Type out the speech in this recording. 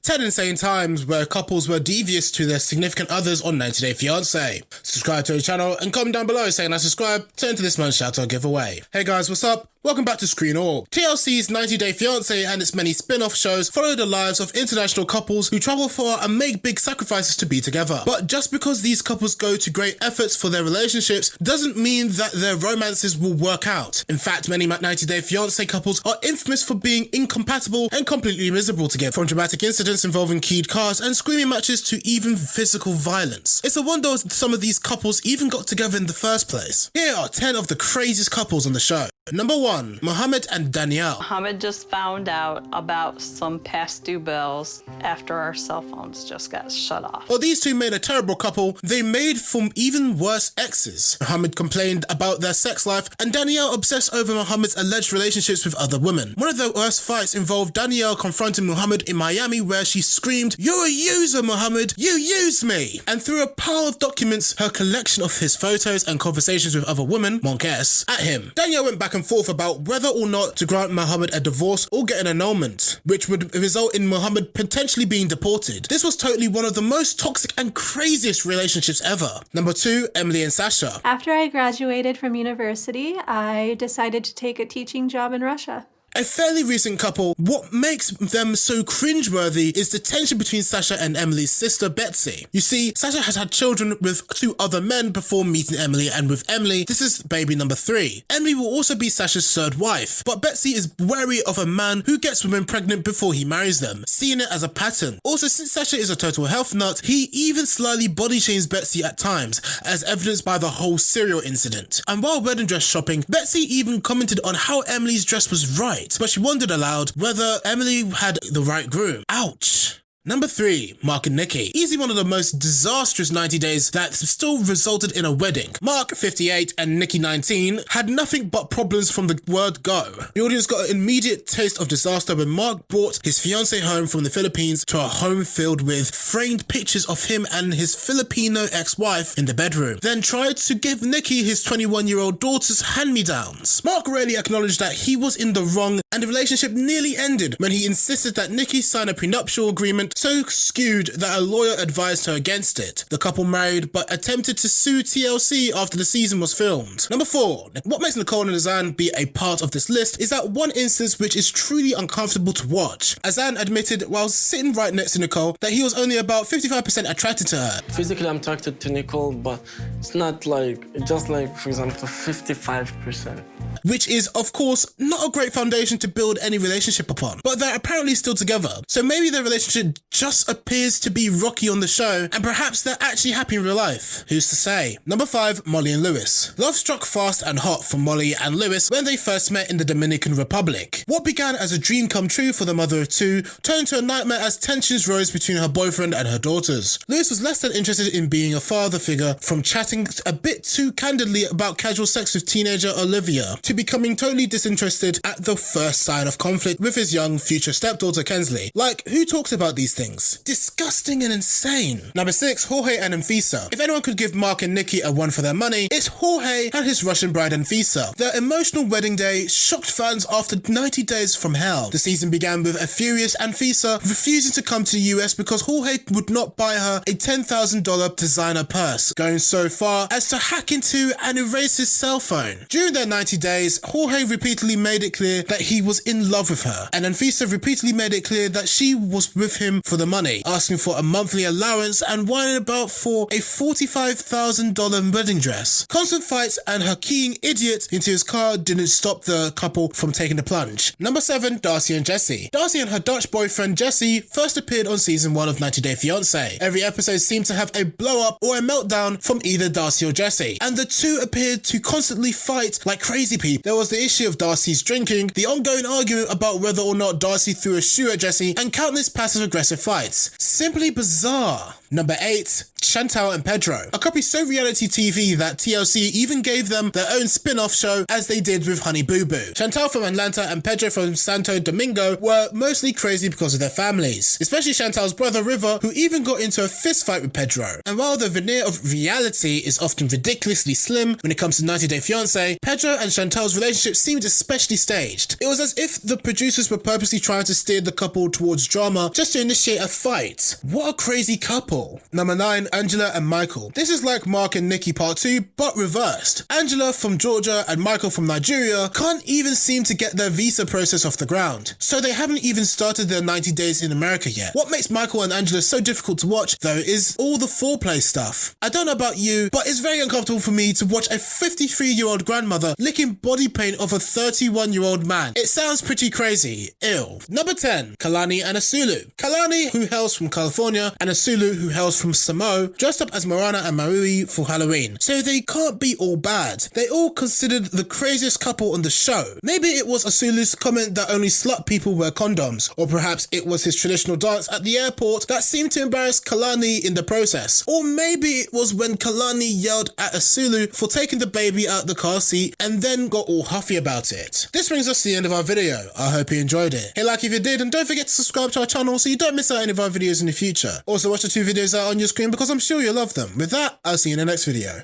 10 insane times where couples were devious to their significant others on 90 Day Fiance. Subscribe to the channel and comment down below saying I subscribe to enter this month's shoutout giveaway. Hey guys, what's up? Welcome back to Screen Org. TLC's 90 Day Fiance and its many spin-off shows follow the lives of international couples who travel far and make big sacrifices to be together. But just because these couples go to great efforts for their relationships doesn't mean that their romances will work out. In fact, many 90 Day Fiance couples are infamous for being incompatible and completely miserable together, from dramatic incidents involving keyed cars and screaming matches to even physical violence. It's a wonder some of these couples even got together in the first place. Here are 10 of the craziest couples on the show. Number 1. Mohamed and Danielle. Mohamed just found out about some past due bills after our cell phones just got shut off. While these two made a terrible couple, they made from even worse exes. Mohamed complained about their sex life and Danielle obsessed over Mohamed's alleged relationships with other women. One of their worst fights involved Danielle confronting Mohamed in Miami, where she screamed, "You're a user, Mohamed! You used me!" and threw a pile of documents, her collection of his photos and conversations with other women, Monques, at him. Danielle went back and forth about whether or not to grant Mohamed a divorce or get an annulment, which would result in Mohamed potentially being deported. This was totally one of the most toxic and craziest relationships ever. Number 2, Emily and Sasha. After I graduated from university, I decided to take a teaching job in Russia. A fairly recent couple. What makes them so cringeworthy is the tension between Sasha and Emily's sister, Betsy. You see, Sasha has had children with 2 other men before meeting Emily, and with Emily, this is baby number 3. Emily will also be Sasha's 3rd wife, but Betsy is wary of a man who gets women pregnant before he marries them, seeing it as a pattern. Also, since Sasha is a total health nut, he even slightly body shames Betsy at times, as evidenced by the whole cereal incident. And while wedding dress shopping, Betsy even commented on how Emily's dress was right, but she wondered aloud whether Emily had the right groom. Ouch. Number 3, Mark and Nikki. Easily one of the most disastrous 90 days that still resulted in a wedding. Mark, 58, and Nikki, 19, had nothing but problems from the word go. The audience got an immediate taste of disaster when Mark brought his fiancée home from the Philippines to a home filled with framed pictures of him and his Filipino ex-wife in the bedroom, then tried to give Nikki his 21-year-old daughter's hand-me-downs. Mark rarely acknowledged that he was in the wrong, and the relationship nearly ended when he insisted that Nikki sign a prenuptial agreement so skewed that a lawyer advised her against it. The couple married but attempted to sue TLC after the season was filmed. Number 4. What makes Nicole and Azan be a part of this list is that one instance which is truly uncomfortable to watch. Azan admitted while sitting right next to Nicole that he was only about 55% attracted to her. Physically I'm attracted to Nicole, but it's not like, just like, for example, 55%. Which is, of course, not a great foundation to build any relationship upon. But they're apparently still together, so maybe their relationship just appears to be rocky on the show, and perhaps they're actually happy in real life. Who's to say? Number 5, Molly and Lewis. Love struck fast and hot for Molly and Lewis when they first met in the Dominican Republic. What began as a dream come true for the mother of 2 turned to a nightmare as tensions rose between her boyfriend and her daughters. Lewis was less than interested in being a father figure, from chatting a bit too candidly about casual sex with teenager Olivia, to becoming totally disinterested at the first sign of conflict with his young future stepdaughter Kensley. Like, who talks about these things? Disgusting and insane. Number 6, Jorge and Anfisa. If anyone could give Mark and Nikki a run for their money, it's Jorge and his Russian bride Anfisa. Their emotional wedding day shocked fans after 90 days from hell. The season began with a furious Anfisa refusing to come to the US because Jorge would not buy her a $10,000 designer purse, going so far as to hack into and erase his cell phone. During their 90 days, Jorge repeatedly made it clear that he was in love with her, and Anfisa repeatedly made it clear that she was with him for the money, asking for a monthly allowance and whining about for a $45,000 wedding dress. Constant fights and her keying idiot into his car didn't stop the couple from taking the plunge. Number 7, Darcey and Jesse. Darcey and her Dutch boyfriend Jesse first appeared on season 1 of 90 Day Fiance. Every episode seemed to have a blow up or a meltdown from either Darcey or Jesse, and the two appeared to constantly fight like crazy people. There was the issue of Darcey's drinking, the ongoing argument about whether or not Darcey threw a shoe at Jesse, and countless passive aggressive fights. Simply bizarre. Number 8, Chantel and Pedro, a couple so reality TV that TLC even gave them their own spin-off show as they did with Honey Boo Boo. Chantel from Atlanta and Pedro from Santo Domingo were mostly crazy because of their families, especially Chantel's brother River, who even got into a fist fight with Pedro. And while the veneer of reality is often ridiculously slim when it comes to 90 Day Fiance, Pedro and Chantel's relationship seemed especially staged. It was as if the producers were purposely trying to steer the couple towards drama just to initiate a fight. What a crazy couple. Number 9, Angela and Michael. This is like Mark and Nikki part 2, but reversed. Angela from Georgia and Michael from Nigeria can't even seem to get their visa process off the ground, so they haven't even started their 90 days in America yet. What makes Michael and Angela so difficult to watch, though, is all the foreplay stuff. I don't know about you, but it's very uncomfortable for me to watch a 53-year-old grandmother licking body paint of a 31-year-old man. It sounds pretty crazy. Ew. Number 10, Kalani and Asuelu. Kalani, who hails from California, and Asuelu, who hails from Samoa, dressed up as Moana and Marui for Halloween, so they can't be all bad. They all considered the craziest couple on the show. Maybe it was Asuelu's comment that only slut people wear condoms, or perhaps it was his traditional dance at the airport that seemed to embarrass Kalani in the process, or maybe it was when Kalani yelled at Asuelu for taking the baby out the car seat and then got all huffy about it. This brings us to the end of our video. I hope you enjoyed it. Hit like if you did, and don't forget to subscribe to our channel so you don't miss out any of our videos in the future. Also watch the 2 videos that are on your screen because I'm sure you'll love them. With that, I'll see you in the next video.